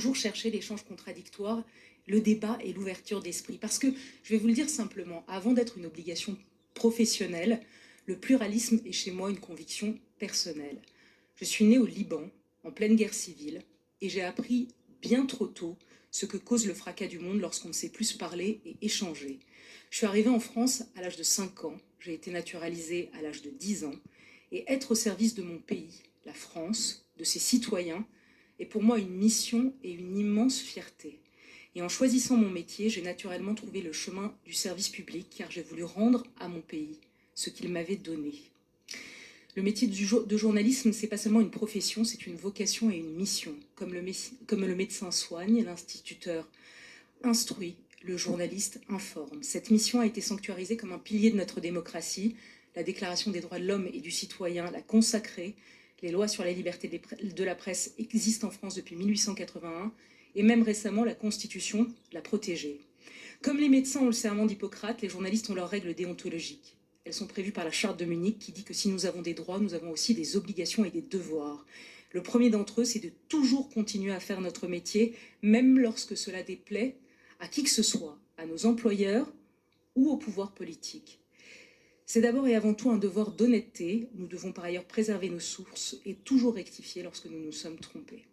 toujours chercher l'échange contradictoire, le débat et l'ouverture d'esprit. Parce que, je vais vous le dire simplement, avant d'être une obligation professionnelle, le pluralisme est chez moi une conviction personnelle. Je suis née au Liban, en pleine guerre civile, et j'ai appris bien trop tôt ce que cause le fracas du monde lorsqu'on ne sait plus se parler et échanger. Je suis arrivée en France à l'âge de 5 ans, j'ai été naturalisée à l'âge de 10 ans, et être au service de mon pays, la France, de ses citoyens, est pour moi une mission et une immense fierté. Et en choisissant mon métier, j'ai naturellement trouvé le chemin du service public, car j'ai voulu rendre à mon pays ce qu'il m'avait donné. Le métier de journalisme, c'est pas seulement une profession, c'est une vocation et une mission. Comme le médecin soigne, l'instituteur instruit, le journaliste informe. Cette mission a été sanctuarisée comme un pilier de notre démocratie. La Déclaration des droits de l'homme et du citoyen l'a consacrée. Les lois sur la liberté de la presse existent en France depuis 1881 et même récemment, la Constitution l'a protégée. Comme les médecins ont le serment d'Hippocrate, les journalistes ont leurs règles déontologiques. Elles sont prévues par la Charte de Munich qui dit que si nous avons des droits, nous avons aussi des obligations et des devoirs. Le premier d'entre eux, c'est de toujours continuer à faire notre métier, même lorsque cela déplaît à qui que ce soit, à nos employeurs ou au pouvoir politique. C'est d'abord et avant tout un devoir d'honnêteté. Nous devons par ailleurs préserver nos sources et toujours rectifier lorsque nous nous sommes trompés.